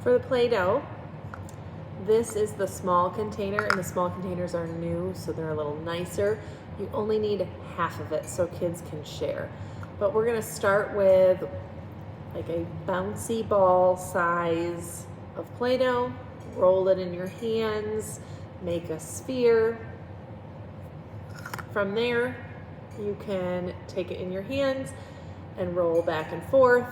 For the Play-Doh, this is the small container, and the small containers are new, so they're a little nicer. You only need half of it so kids can share. But we're gonna start with like a bouncy ball size of Play-Doh, roll it in your hands, make a sphere. From there, you can take it in your hands and roll back and forth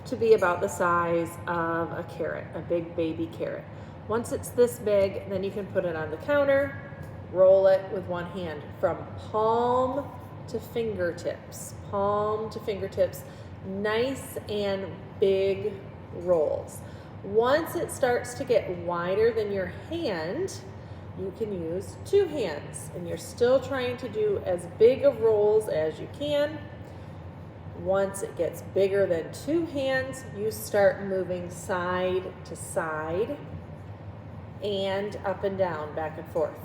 to be about the size of a carrot, a big baby carrot. Once it's this big, then you can put it on the counter, roll it with one hand from palm to fingertips, nice and big rolls. Once it starts to get wider than your hand, you can use two hands, and you're still trying to do as big of rolls as you can. Once it gets bigger than two hands, you start moving side to side and up and down, back and forth,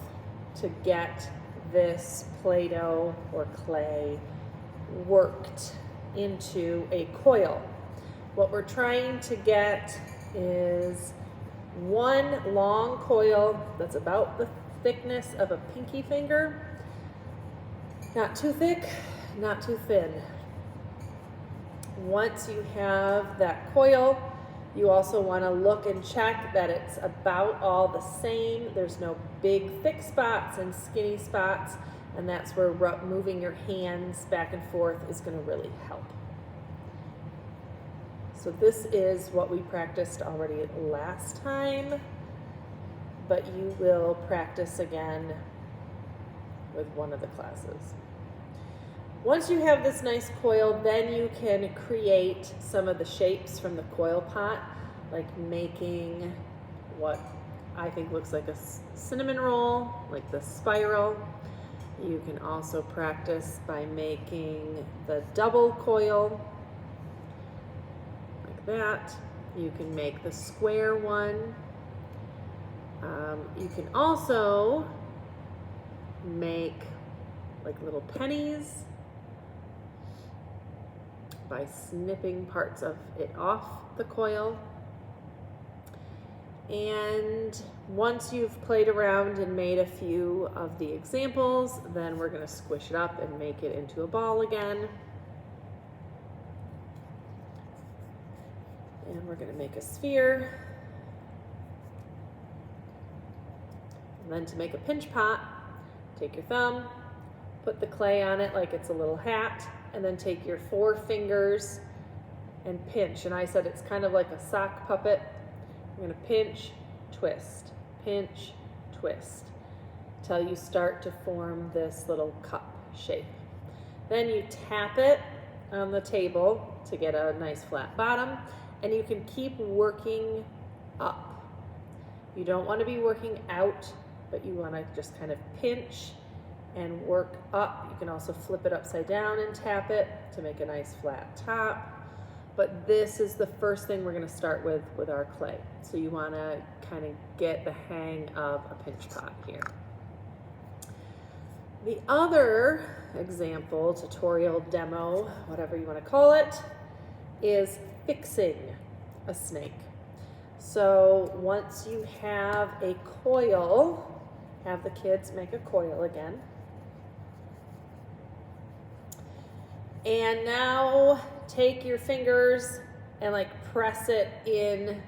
to get this Play-Doh or clay worked into a coil. What we're trying to get is one long coil that's about the thickness of a pinky finger. Not too thick, not too thin. Once you have that coil, you also want to look and check that it's about all the same. There's no big thick spots and skinny spots, and that's where moving your hands back and forth is going to really help. So this is what we practiced already last time, but you will practice again with one of the classes. Once you have this nice coil, then you can create some of the shapes from the Coil Pot, like making what I think looks like a cinnamon roll, like the spiral. You can also practice by making the double coil, like that. You can make the square one. You can also make like little pennies by snipping parts of it off the coil. And once you've played around and made a few of the examples, then we're going to squish it up and make it into a ball again. And we're going to make a sphere. And then to make a pinch pot, take your thumb, put the clay on it like it's a little hat, and then take your 4 fingers and pinch. And I said it's kind of like a sock puppet. You're gonna pinch, twist, till you start to form this little cup shape. Then you tap it on the table to get a nice flat bottom, and you can keep working up. You don't want to be working out, but you want to just kind of pinch and work up. You can also flip it upside down and tap it to make a nice flat top. But this is the first thing we're going to start with our clay. So you want to kind of get the hang of a pinch pot here. The other example, tutorial, demo, whatever you want to call it, is fixing a snake. So once you have a coil, have the kids make a coil again. And now take your fingers and like press it in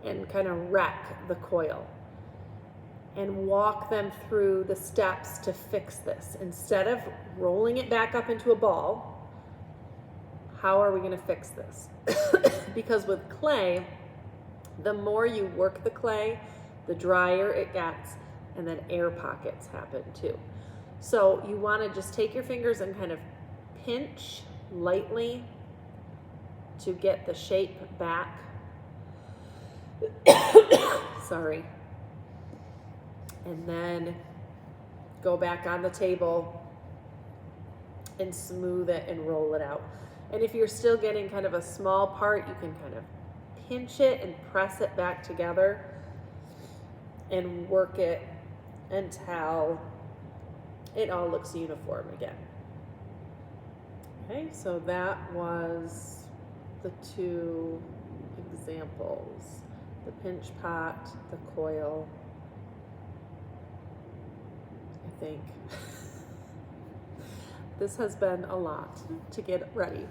and kind of wreck the coil and walk them through the steps to fix this. Instead of rolling it back up into a ball, how are we going to fix this? Because with clay, the more you work the clay, the drier it gets, and then air pockets happen too. So you want to just take your fingers and kind of pinch lightly to get the shape back. Sorry. And then go back on the table and smooth it and roll it out. And if you're still getting kind of a small part, you can kind of pinch it and press it back together and work it until it all looks uniform again. Okay, so that was the 2 examples. The pinch pot, the coil, I think. This has been a lot to get ready.